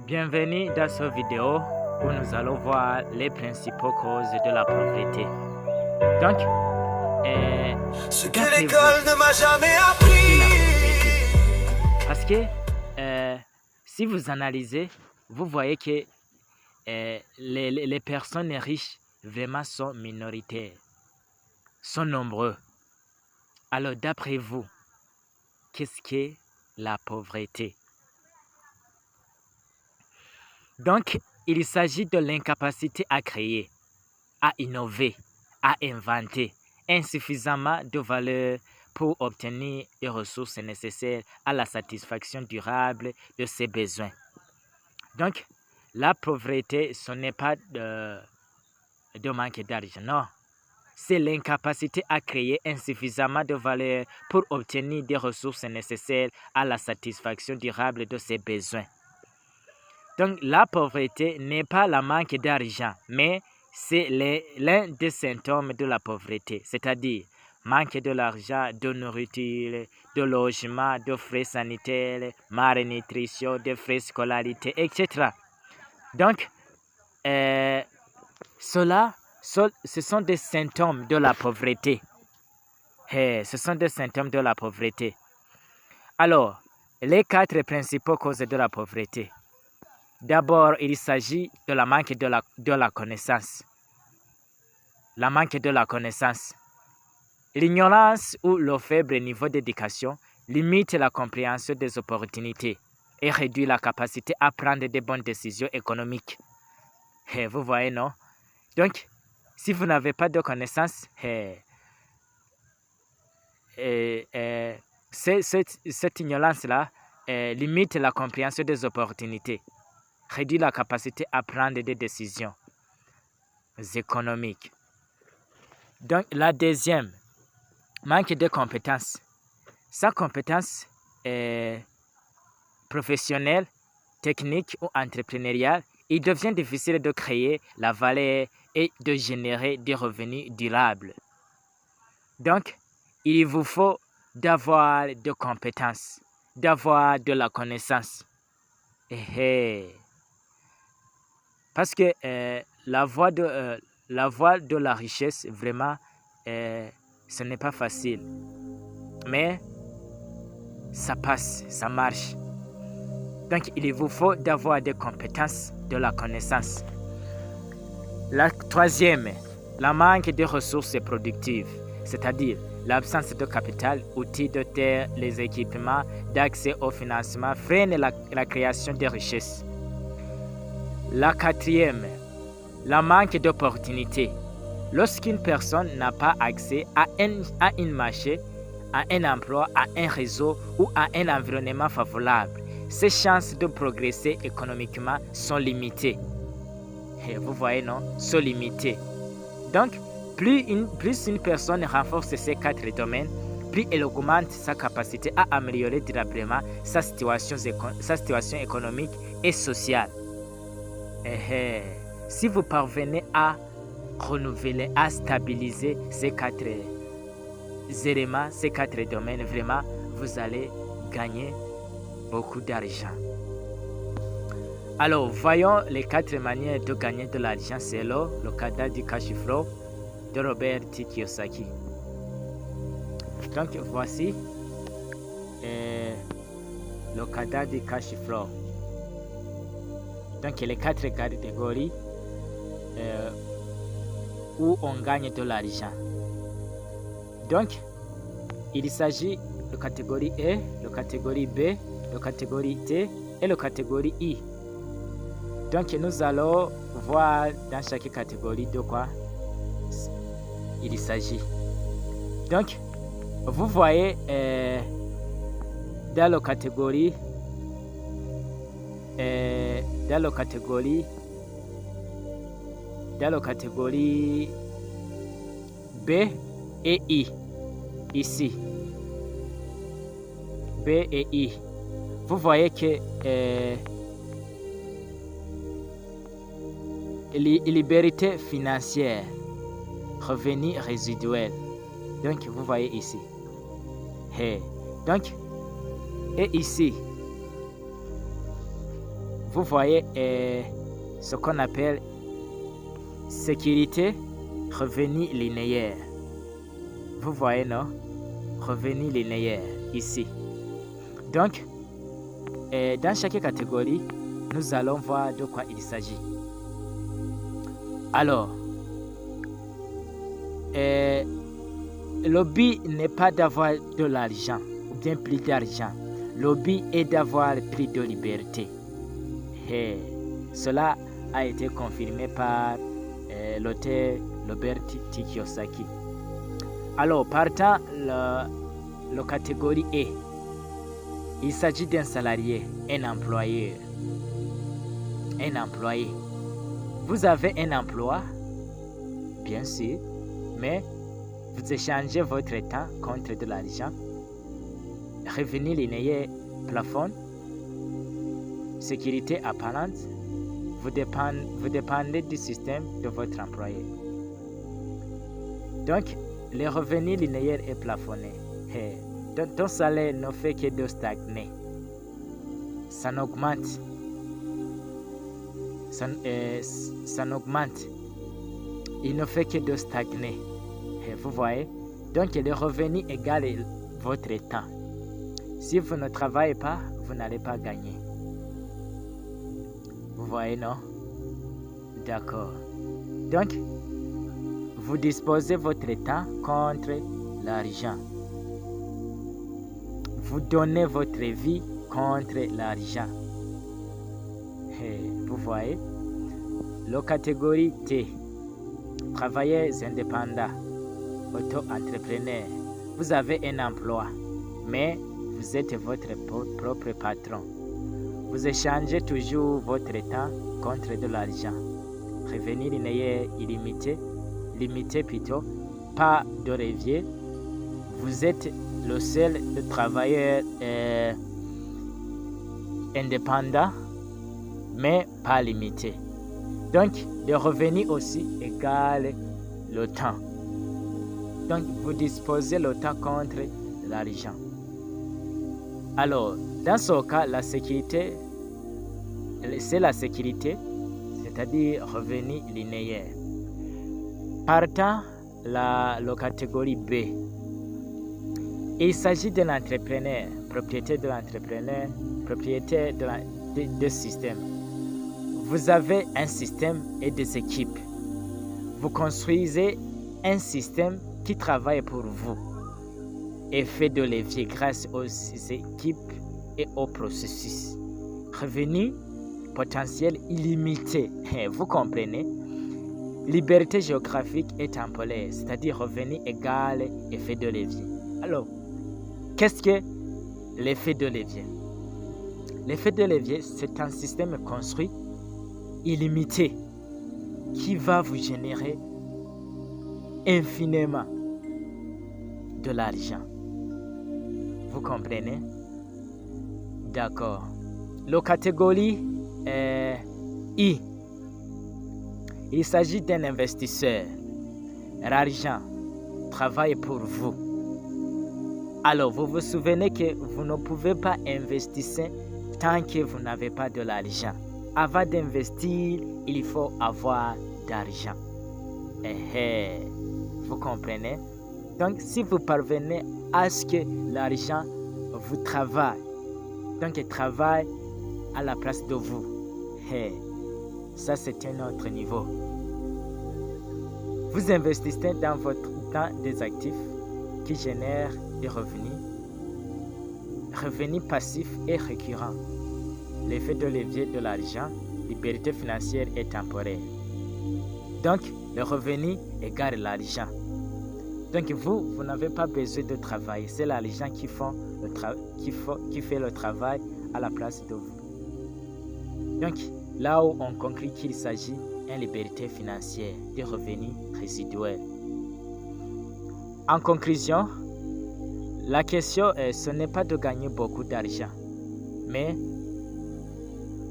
Bienvenue dans cette vidéo où nous allons voir les principales causes de la pauvreté. Donc, ce que l'école ne m'a jamais appris. Parce que si vous analysez, vous voyez que les personnes riches vraiment sont minoritaires, sont nombreux. Alors, d'après vous, qu'est-ce que la pauvreté? Donc, il s'agit de l'incapacité à créer, à innover, à inventer insuffisamment de valeur pour obtenir les ressources nécessaires à la satisfaction durable de ses besoins. Donc, la pauvreté, ce n'est pas de manque d'argent, non. C'est l'incapacité à créer insuffisamment de valeur pour obtenir des ressources nécessaires à la satisfaction durable de ses besoins. Donc, la pauvreté n'est pas le manque d'argent, mais c'est l'un des symptômes de la pauvreté, c'est-à-dire manque de l'argent, de nourriture, de logement, de frais sanitaires, malnutrition, de frais scolarité, etc. Donc, ce sont des symptômes de la pauvreté. Ce sont des symptômes de la pauvreté. Alors, les 4 principaux causes de la pauvreté. D'abord, il s'agit de la manque de la connaissance. La manque de la connaissance. L'ignorance ou le faible niveau d'éducation limite la compréhension des opportunités et réduit la capacité à prendre de bonnes décisions économiques. Vous voyez, non? Donc, si vous n'avez pas de connaissances, cette ignorance-là limite la compréhension des opportunités, réduit la capacité à prendre des décisions économiques. Donc, la deuxième, manque de compétences. Sans compétences professionnelles, techniques ou entrepreneuriales, il devient difficile de créer la valeur et de générer des revenus durables. Donc, il vous faut d'avoir des compétences, d'avoir de la connaissance. Parce que la voie de la richesse, vraiment, ce n'est pas facile. Mais ça passe, ça marche. Donc, il vous faut d'avoir des compétences, de la connaissance. La troisième, la manque de ressources productives, c'est-à-dire l'absence de capital, outils de terre, les équipements d'accès au financement freine la création de richesses. La quatrième, la manque d'opportunités. Lorsqu'une personne n'a pas accès à un marché, à un emploi, à un réseau ou à un environnement favorable, ses chances de progresser économiquement sont limitées. Et vous voyez, non? Sont limitées. Donc, plus une personne renforce ces 4 domaines, plus elle augmente sa capacité à améliorer durablement sa situation économique et sociale. Si vous parvenez à renouveler, à stabiliser ces 4 éléments, ces 4 domaines, vraiment, vous allez gagner beaucoup d'argent. Alors, voyons les 4 manières de gagner de l'argent selon le cadre du cash flow de Robert T. Kiyosaki. Donc, voici le cadre du cash flow. Donc, les 4 catégories où on gagne de l'argent. Donc, il s'agit de catégorie E, de catégorie B, de catégorie T et de catégorie I. Donc, nous allons voir dans chaque catégorie de quoi il s'agit. Donc, vous voyez dans la catégorie B et I, ici, B et I, vous voyez que liberté financière, revenus résiduels. Donc, vous voyez ici. Donc, et ici, vous voyez ce qu'on appelle sécurité, revenu linéaire. Vous voyez, non? Revenu linéaire ici. Donc, dans chaque catégorie, nous allons voir de quoi il s'agit. Alors, le but n'est pas d'avoir de l'argent ou bien plus d'argent. Le but est d'avoir plus de liberté. Et cela a été confirmé par l'auteur Robert T. Kiyosaki. Alors, partant la catégorie E, il s'agit d'un salarié, un employeur. Un employé. Vous avez un emploi, bien sûr, mais vous échangez votre temps contre de l'argent. Revenu linéaire plafond, sécurité apparente, vous dépendez du système de votre employé. Donc, le revenu linéaire est plafonné. Ton salaire ne fait que de stagner. Ça n'augmente. Ça n'augmente. Il ne fait que de stagner. Vous voyez? Donc, le revenu égale votre temps. Si vous ne travaillez pas, vous n'allez pas gagner. Vous voyez, non? D'accord. Donc, vous disposez votre temps contre l'argent. Vous donnez votre vie contre l'argent. Vous voyez? La catégorie T. Travailleurs indépendants, auto-entrepreneurs. Vous avez un emploi, mais vous êtes votre propre patron. Vous échangez toujours votre temps contre de l'argent. Revenu linéaire illimité, limité plutôt, pas de levier. Vous êtes le seul travailleur indépendant, mais pas limité. Donc, le revenu aussi égale le temps. Donc, vous disposez le temps contre l'argent. Alors, dans ce cas, la sécurité, c'est la sécurité, c'est-à-dire revenu linéaire. Partant la catégorie B, il s'agit d'un entrepreneur, propriétaire de l'entrepreneur, propriétaire de système. Vous avez un système et des équipes. Vous construisez un système qui travaille pour vous. Effet de levier grâce aux équipes et au processus. Revenu potentiel illimité. Vous comprenez? Liberté géographique et temporelle, c'est-à-dire revenu égal effet de levier. Alors, qu'est-ce que l'effet de levier? L'effet de levier, c'est un système construit illimité qui va vous générer infiniment de l'argent. Vous comprenez? D'accord. La catégorie I. Il s'agit d'un investisseur. L'argent travaille pour vous. Alors, vous vous souvenez que vous ne pouvez pas investir tant que vous n'avez pas de l'argent. Avant d'investir, il faut avoir d'argent. Vous comprenez? Donc, si vous parvenez à ce que l'argent vous travaille, donc il travaille à la place de vous, ça c'est un autre niveau. Vous investissez dans des actifs qui génèrent des revenus passifs et récurrents. L'effet de levier de l'argent, liberté financière et temporaire. Donc, le revenu égale l'argent. Donc, vous n'avez pas besoin de travailler. C'est l'argent qui fait le travail à la place de vous. Donc, là où on conclut qu'il s'agit d'une liberté financière, des revenus résiduels. En conclusion, la question, ce n'est pas de gagner beaucoup d'argent, mais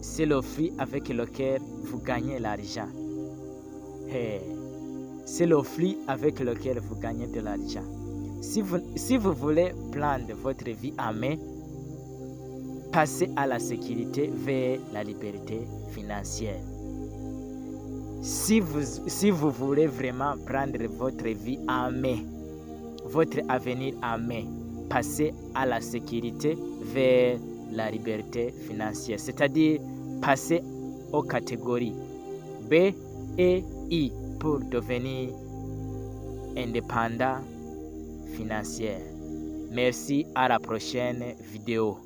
c'est le fruit avec lequel vous gagnez l'argent. C'est le fruit avec lequel vous gagnez de l'argent. Si vous voulez prendre votre vie en main, passer à la sécurité vers la liberté financière. Si vous voulez vraiment prendre votre vie en main, votre avenir en main, passez à la sécurité vers la liberté financière, c'est-à-dire passer aux catégories B et I pour devenir indépendant financier. Merci, à la prochaine vidéo.